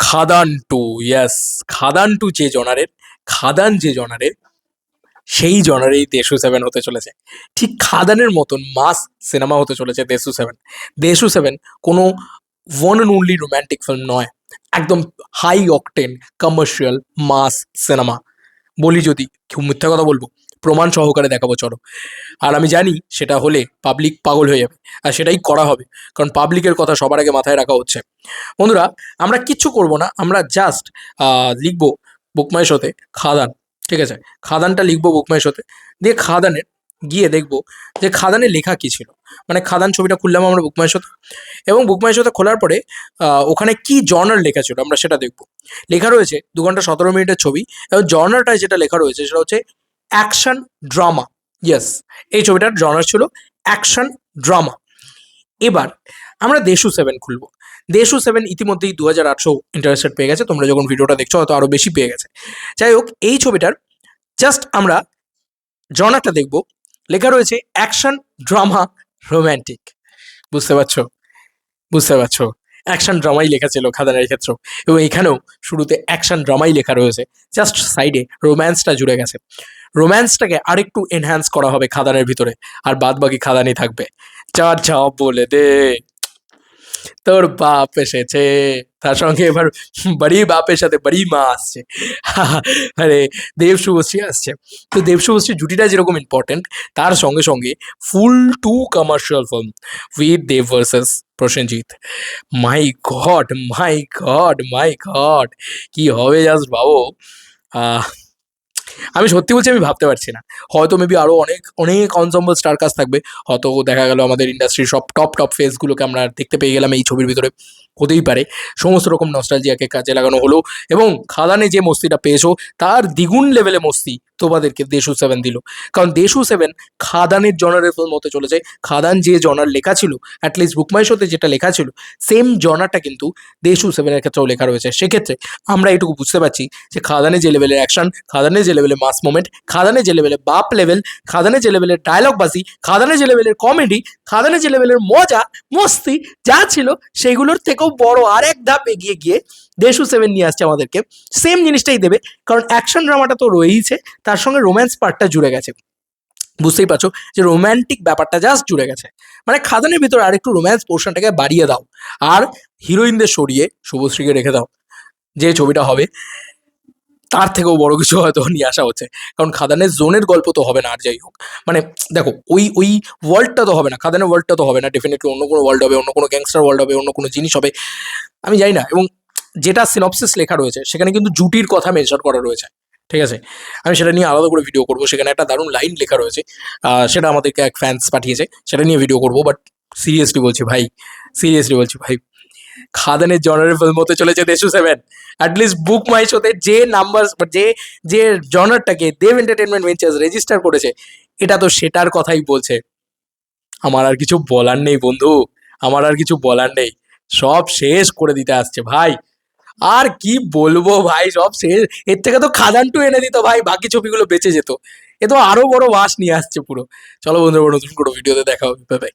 খাদান two, yes. খাদান two যে জনারের, খাদান যে জনারের, সেই জনারেই দেশু সেভেন হতে চলেছে। ঠিক খাদানের মতন মাস সিনেমা হতে চলেছে দেশু সেভেন। দেশু সেভেন কোনো one and only romantic film নয়, একদম হাই অকটেন কমার্শিয়াল মাস সিনেমা। বলি যদি কেউ মিথ্যা কথা বলবো, প্রমাণ সহকারে দেখাবো চলো। আর আমি জানি সেটা হলে পাবলিক পাগল হয়ে যাবে, আর সেটাই করা হবে, কারণ পাবলিকের কথা সবার আগে মাথায় রাখা হচ্ছে। বন্ধুরা, আমরা কিচ্ছু করব না, আমরা জাস্ট লিখবো বুকমাই শোতে খাদান। ঠিক আছে, খাদানটা লিখবো বুকমাই শোতে, দিয়ে খাদানের গিয়ে দেখবো যে খাদানে লেখা কি ছিল। মানে খাদান ছবিটা খুললাম আমরা বুকমাই শোতে, এবং বুকমাই শোতে খোলার পরে ওখানে কি জর্নাল লেখা ছিল আমরা সেটা দেখবো। লেখা রয়েছে 2 ঘন্টা 17 মিনিটের ছবি, এবং জর্নালটায় যেটা লেখা রয়েছে সেটা হচ্ছে অ্যাকশন ড্রামা। ইয়েস, এই ছবিটার জর্নাল ছিল অ্যাকশন ড্রামা। এবার আমরা দেশু সেভেন খুলবো। দেশু সেভেন ইতিমধ্যেই 2800 ইন্টারেস্টেড পেয়ে গেছে, তোমরা যখন ভিডিওটা দেখছো হয়তো আরো বেশি পেয়ে গেছে। যাই হোক, এই ছবিটার জাস্ট আমরা জনারটা দেখবো। লেখা রয়েছে অ্যাকশন ড্রামা রোম্যান্টিক। বুঝতে পারছো? বুঝতে পারছো, অ্যাকশন ড্রামাই লেখা ছিল খাদানের ক্ষেত্র, এবং এখানেও শুরুতে অ্যাকশন ড্রামাই লেখা রয়েছে, জাস্ট সাইডে রোম্যান্সটা জুড়ে গেছে। রোম্যান্সটাকে আরেকটু এনহ্যান্স করা হবে খাদানের ভিতরে, আর বাদ বাকি খাদানই থাকবে। যা যা বলে দে, তোর বাপ এসেছে, তার সঙ্গে এবার বড়ি বাপের সাথে বড়ি মা আসছে। আরে, দেব শুভশ্রী আসছে। তো দেব শুভশ্রী জুটিটা যেরকম ইম্পর্টেন্ট, তার সঙ্গে সঙ্গে full to commercial film with Dev versus Prosenjit. My god, my god, my god, কি হবে জাস্ট ভাবো। আমি সত্যি বলছি, আমি ভাবতে পারছি না। হয়তো মেবি আরও অনেক অনেক অনসম্বল স্টার কাস্ট থাকবে, হয়তো দেখা গেল আমাদের ইন্ডাস্ট্রির সব টপ টপ ফেসগুলোকে আমরা দেখতে পেয়ে গেলাম এই ছবির ভিতরে, হতেই পারে। সমস্ত রকম নস্টালজিয়াকে কাজে লাগানো হলো, এবং খাদানে যে মস্তিটা পেয়েছো তার দ্বিগুণ লেভেলে মস্তি তোমাদেরকে দেশু সেভেন দিল। কারণ দেশু সেভেন খাদানের জনারের ফিল্ম হতে চলেছে। খাদান যে জনার লেখা ছিল, অ্যাটলিস্ট বুকমাই শোতে যেটা লেখা ছিল, সেম জনারটা কিন্তু দেশু সেভেনের ক্ষেত্রেও লেখা রয়েছে। সেক্ষেত্রে আমরা এটুকু বুঝতে পারছি যে খাদানে যে লেভেলের অ্যাকশন, খাদানে যে লেভেলের মাস মোমেন্ট, খাদানে যে লেভেলের বাপ লেভেল, খাদানে যে লেভেলের ডায়লগ বাজি, খাদানে যে লেভেলের কমেডি, খাদানে যে লেভেলের মজা মস্তি যা ছিল, সেগুলোর থেকেও বড় আরেক ধাপ এগিয়ে গিয়ে দেশু সেভেন নিয়ে আসছে আমাদেরকে। সেম জিনিসটাই দেবে, কারণ অ্যাকশন ড্রামাটা তো রয়েইছে, তার সঙ্গে রোম্যান্স পার্টটা জুড়ে গেছে। বুঝতেই পারছো যে রোম্যান্টিক ব্যাপারটা জাস্ট জুড়ে গেছে। মানে খাদানের ভিতরে আরেকটু রোম্যান্স পোর্শনটাকে বাড়িয়ে দাও, আর হিরোইনদের সরিয়ে শুভশ্রীকে রেখে দাও। যে ছবিটা হবে তার থেকেও বড় কিছু হয়তো নিয়ে আসা হচ্ছে, কারণ খাদানের জোনের গল্প তো হবে না। আর যাই হোক, মানে দেখো, ওই ওই ওয়ার্ল্ডটা তো হবে না, খাদানের ওয়ার্ল্ডটা তো হবে না। ডেফিনেটলি অন্য কোনো ওয়ার্ল্ড হবে, অন্য কোনো গ্যাংস্টার ওয়ার্ল্ড হবে, অন্য কোনো জিনিস হবে, আমি জানি না। এবং যেটা সিনপসিস লেখা রয়েছে সেখানে কিন্তু জুটির কথা মেনশন করা রয়েছে। ঠিক আছে, আমি সেটা নিয়ে আলাদা করে ভিডিও করবো। সেখানে একটা দারুণ লাইন লেখা রয়েছে, সেটা আমাদেরকে এক ফ্যান্স পাঠিয়েছে, সেটা নিয়ে ভিডিও করবো। বাট সিরিয়াসলি বলছি ভাই, সিরিয়াসলি বলছি ভাই, খাদানের জনারের ফিল্ম হতে চলেছে দেশু সেভেন। অ্যাটলিস্ট বুক মাই শোতে যে নাম্বার, যে যে জনারটাকে দেব এন্টারটেনমেন্ট ভেঞ্চার্স রেজিস্টার করেছে, এটা তো সেটার কথাই বলছে। আমার আর কিছু বলার নেই বন্ধু, আমার আর কিছু বলার নেই, সব শেষ করে দিতে আসছে ভাই। আর কি বলবো ভাই, সব শেষ। এর থেকে তো খাদান টু এনে দিত ভাই, বাকি ছবিগুলো বেঁচে যেত। এ তো আরো বড় বাস নিয়ে আসছে পুরো। চলো বন্ধুরা, নতুন কোনো ভিডিওতে দেখা হবে, বাই বাই।